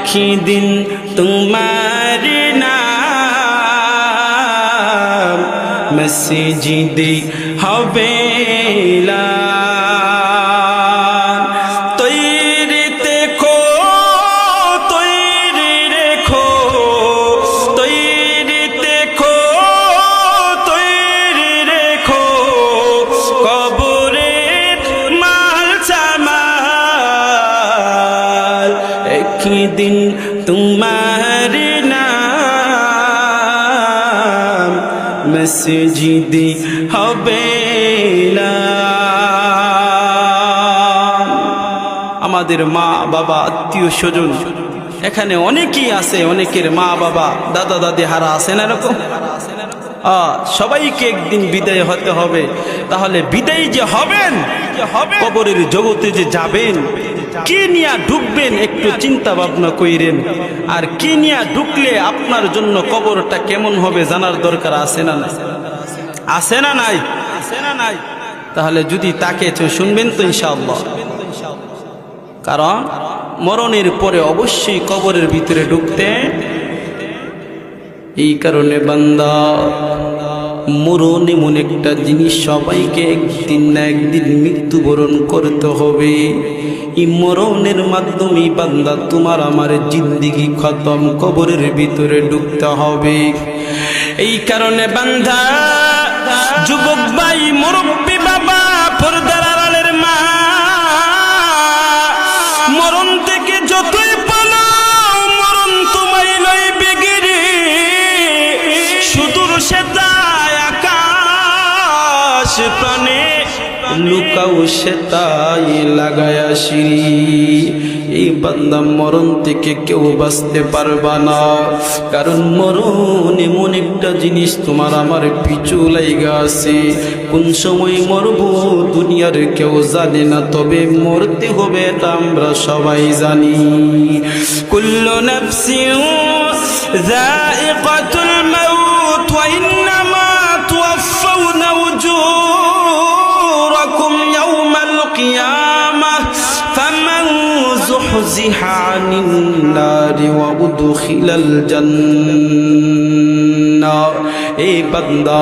একদিন তোমার নাম মসজিদে হবে দিন তোমার নাম মসজিদে হবে আমাদের মা বাবা আত্মীয় স্বজন এখানে অনেকেই আছে, অনেকের মা বাবা দাদা দাদি হারা আছে না এরকম। সবাইকে একদিন বিদায় হতে হবে। তাহলে বিদায় যে হবেন, কবরের জগতে যে যাবেন, কি নিয়ে ঢুকবেন একটু চিন্তা ভাবনা কইরেন। আর কি নিয়ে ঢুকলে আপনার জন্য কবরটা কেমন হবে জানার দরকার আছে না নাই? আছে না নাই? তাহলে যদি তাকে শুনবেন তো ইনশাআল্লাহ। কারণ মরণের পরে অবশ্যই কবরের ভিতরে ঢুকতে। এই কারণে বান্দা, মরণ এমন একটা জিনিস সবাইকে একদিন না একদিন মৃত্যুবরণ করতে হবে। এই মরণের মাধ্যমে বান্দা তোমার আমার জিন্দেগি খতম, কবরের ভিতরে ঢুকতে হবে। এই কারণে বান্দা, যুবক ভাই, মুরব্বী বাবা, পর্দার আড়ালের মা, মরণ থেকে যতই পালাও মরণ তোমায় লইবে গিরে। সুদূর সেতায় আকাশ প্রাণে লুকাও সেতাই লাগায়া সিঁড়ি। এই বান্দা, মরণ থেকে কেউ বাঁচতে পারবা না। কারণ মরণ এমন একটা জিনিস তোমার আমার পিছু লাইগা আছে। কোন সময় মরব দুনিয়ার কেউ জানে না, তবে মরতে হবে এটা আমরা সবাই জানি। কুল্লু নাফসিন যায়িকাতুল মাউত ওয়া ইন্নামা তুওয়াফাউনা উজুরাকুম ইয়াওমাল কিয়ামাহ ফামান যুহজিহা আনিন নারি ওয়া উদখিলাল জান্নাহ। এই বান্দা,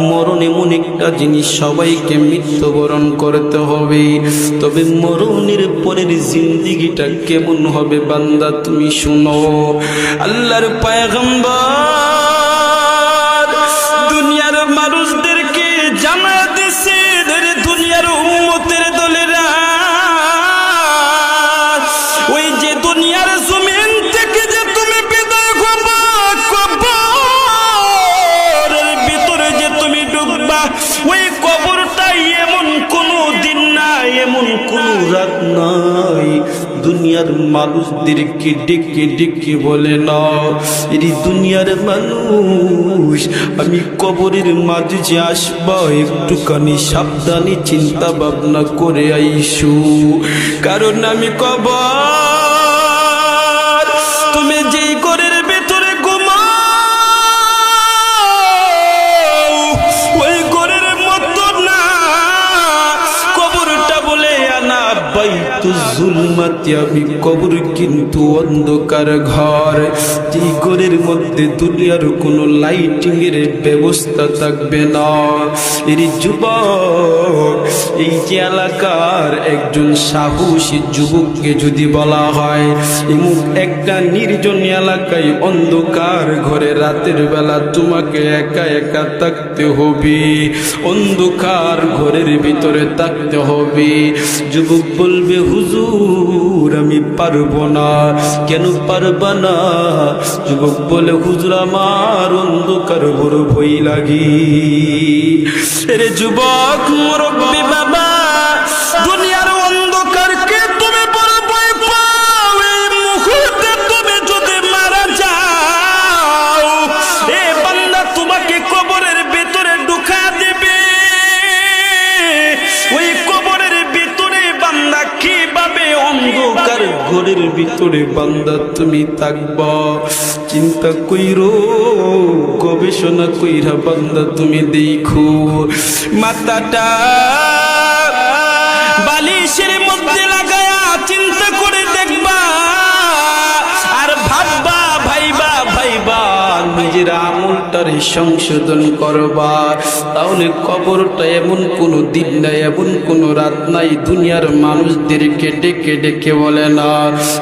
মরণ এমন একটা জিনিস সবাইকে মৃত্যুবরণ করতে হবে। তবে মরণের পরের জিন্দেগিটা কেমন হবে বান্দা তুমি শুনো। আল্লাহর পয়গম্বর দুনিয়ার মানুষদেরকে জানা দিছে, দুনিয়ার উম্মতের দলেরা, ওই যে দুনিয়ার জমিন থেকে যে তুমি বিদায় হবা, কবরের ভিতরে যে তুমি ডুববা, ওই কবরটাই এমন কোনো দিন নাই, এমন কোনো রাত নাই দুনিয়ার মানুষদেরকে ডেকে ডেকে বলে না, এই দুনিয়ার মানুষ, আমি কবরের মাঝে যে আসবা, একটুখানি সাবধানে চিন্তা ভাবনা করে আইসু। কারণ আমি কবর, তুমি যেই ঘরের ভেতরে ঘুমাও ওই ঘরের মতো না। কবরটা বলে আনা বাইতুজ জুলমাতি, আমি কবর কিন্তু অন্ধকার ঘর, যেই ঘরের মধ্যে দুনিয়ার কোনো লাইটিং এর ব্যবস্থা থাকবে না। এর যুবক, এই যে এলাকার একজন সাহসী যুবককে যদি বলা হয় এমুক একটা নির্জন এলাকায় অন্ধকার ঘরে রাতের বেলা তোমাকে একা একা থাকতে হবে, অন্ধকার ঘরের ভিতরে থাকতে হবে, যুবক বলবে হুজুর আমি পারবো না। কেন পারবা না? যুবক বলে হুজুর আমার অন্ধকার বড় ভয় লাগে। রে যুবক, মুরব্বী বাবা, দুনিয়ার অন্ধকারকে তুমি বড় ভয় পাও, এই মুহূর্তে তুমি যদি মারা যাও, এ বান্দা তোমাকে কবরের ভিতরে ঢুকা দেবে। ওই কবরের ভিতরে বান্দা কিভাবে অন্ধকার ঘরের ভিতরে বান্দা তুমি থাকবা, চিন্তা কইরো, গবেষণা কইরা বান্দা তুমি দেখো। মাথাটা বালিশের মধ্যে লাগায়া চিন্তা করে দেখবা, আমলটারে সংশোধন করবা। তাহলে কবরটা এমন কোনো দিন নাই, এমন কোনো রাত নাই দুনিয়ার মানুষদেরকে ডেকে ডেকে বলে না,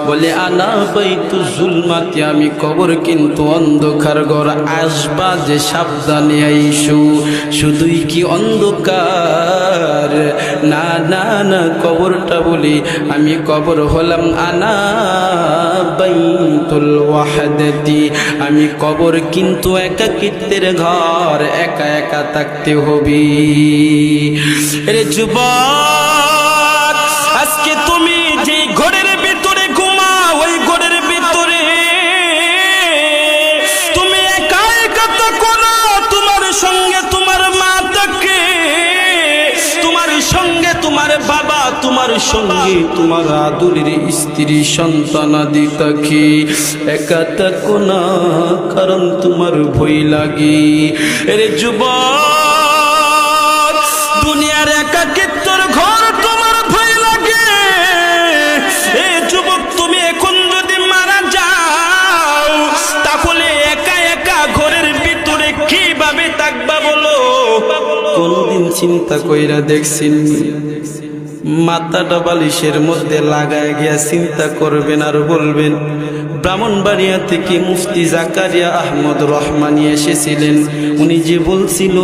বলে আনা বাইতু জুলমাতি, আমি কবর কিন্তু অন্ধকার ঘর, আসবা যে সাবধানে আইসো। শুধুই কি অন্ধকার? না না না, কবরটা বলি আমি কবর হলাম আনা বাইতুল ওয়াহদাতি, আমি কবর কিন্তু একাকিত্বের ঘর, একা একা থাকতে হবে। রে যুবক, আজকে তুমি যে ঘরের ভিতরে ঘুমাও, ওই ঘরের ভিতরে তুমি একা একা থাকো না, তোমার সঙ্গে তোমার মা থাকে, তোমার সঙ্গে তোমার বাবা, তোমার সঙ্গে তোমার আদরের স্ত্রী সন্তানাদি থাকে। একা থাকো না, কারণ তোমার ভয় লাগে। রে যুবক, দুনিয়ার একাকিত্বের ঘর তোমার ভয় লাগে। এ যুবক, তুমি এখন যদি মারা যাও, তাহলে একা একা ঘরের ভিতরে কিভাবে থাকবা বলো? কোনদিন চিন্তা কইরা দেখছেন? মাথাটা বালিশের মধ্যে লাগায় গিয়া চিন্তা করবেন আর বলবেন। ব্রাহ্মণবাড়িয়া থেকে মুফতি জাকারিয়া আহমদ রহমানী এসেছিলেন, উনি যে বলছিল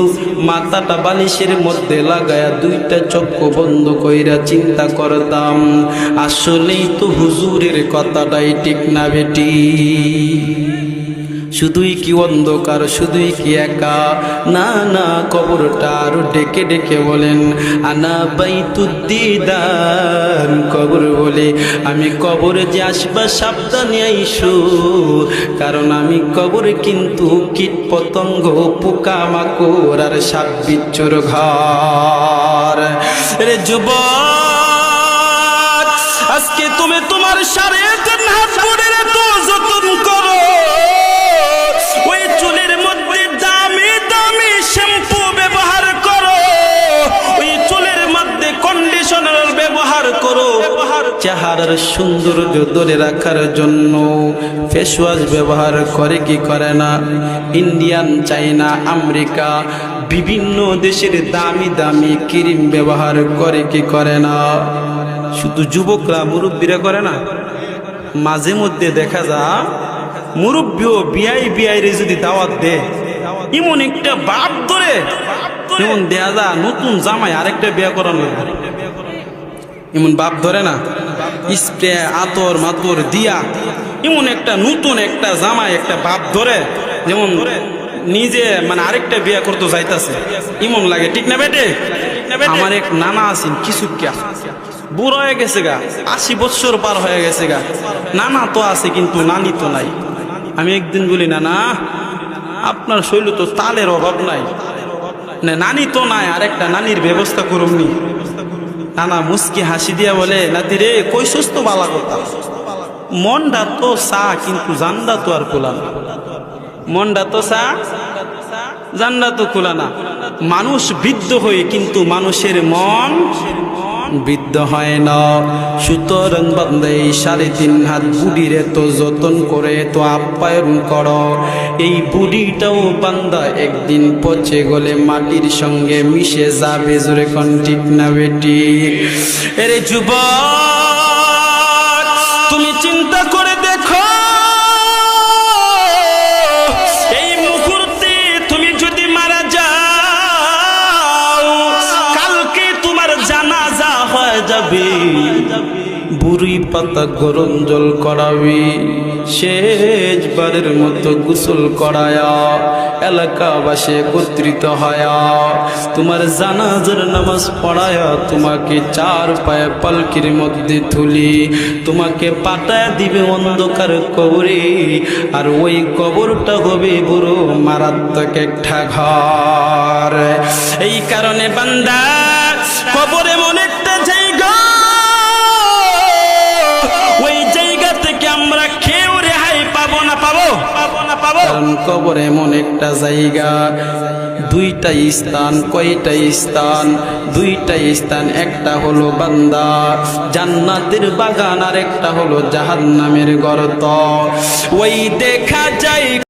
মাথাটা বালিশের মধ্যে লাগায়া দুইটা চক্ষু বন্ধ কইরা চিন্তা করতাম। আসলেই তো হুজুরের কথাটাই ঠিক না বেটি? শুধুই কি অন্ধকার, শুধুই কি একা? না না, কবরটা আরো ডেকে ডেকে বলেন আনা বাইতুদ্দিদান, কবর বলে আমি কবরে যে আসবা সাবধানে আইসো, কারণ আমি কবরে কিন্তু কীট পতঙ্গ, পোকা মাকড় আর সাপ বিচ্ছুর ঘর। রে যুবক, আজকে তুমি তোমার সাড়ে 3 হাত বোনের এত যত্ন করো, ওই চুলের মধ্যে দামি দামি শ্যাম্পু ব্যবহার করো, ওই চুলের মধ্যে কন্ডিশনার ব্যবহার করো, চেহারার সৌন্দর্য ধরে রাখার জন্য ফেস ওয়াশ ব্যবহার করে কি করে না? ইন্ডিয়ান, চাইনা, আমেরিকা বিভিন্ন দেশের দামি দামি ক্রিম ব্যবহার করে কি করে না? শুধু যুবকরা, মুরব্বীরা করে না? মাঝে মধ্যে দেখা যায় মুরব্বীও বিআই যদি দাওয়াত দে, এমন একটা বাপ ধরে, যেমন দেয়া যা নতুন জামাই আরেকটা বিয়ে করানো, এমন বাপ ধরে না? স্প্রে আতর মাতর দিয়া এমন একটা নতুন একটা জামাই একটা বাপ ধরে, যেমন নিজে মানে আরেকটা বিয়ে করতে যাইতাছে, এমন লাগে। ঠিক না বেটে? আমার এক নানা আছেন, কিছু বুড়ো হয়ে গেছে গা, 80 বছর পার হয়ে গেছে গা, নানা তো আছে কিন্তু নানি তো নাই। আমি একদিন বলি, নানা আপনার শৈল তো তালের অভাব নাই, নানি তো নাই, আরেকটা নানির ব্যবস্থা করুমনি। নানা মুস্কি হাসি দিয়া বলে, নাতি রে কইছস তো বালা কথা, মনটা তো চা কিন্তু জানডা তো আর খোলা না, মনটা তো চা জানডা তো খোলা না। মানুষ বৃদ্ধ হয়ে কিন্তু মানুষের মন বৃদ্ধ হয় না। সুতরাং বান্দা এই 3.5 হাত বুড়ির এত যতন করে এত আপ্যায়ন করো, এই বুড়িটাও বান্দা একদিন পচে গলে মাটির সঙ্গে মিশে যাবে। জোরে কোন ঠিক না বেটি? এরে যুবক, তুমি চিন্তা করে দেখো, এই মুহূর্তে তুমি যদি মারা যাও, কালকে তোমার জানাজা হয়ে যাবে, বুড়ি পাতা গরম জল করাবি, শেষবারের মতো গোসল করায়া এলাকাবাসী একত্রিত হয়া তোমার জানাজার নামাজ পড়ায়া তোমাকে 4 পায়ে পালকির মধ্যে তুলি তোমাকে পাঠায় দিবে অন্ধকার কবরে। আর ওই কবরটা হবে বড় মারাত্মক একটা ঘর। এই কারণে বান্দা, কবরে এমন একটা জায়গা, ওই জায়গা থেকে আমরা কেউ রেহাই পাবো না। কারণ কবর এমন একটা জায়গা, 2টা স্থান। কয়টা স্থান? 2টা স্থান। একটা হলো বান্দা জান্নাতের বাগান, আর একটা হলো জাহান্নামের গর্ত। ওই দেখা যায়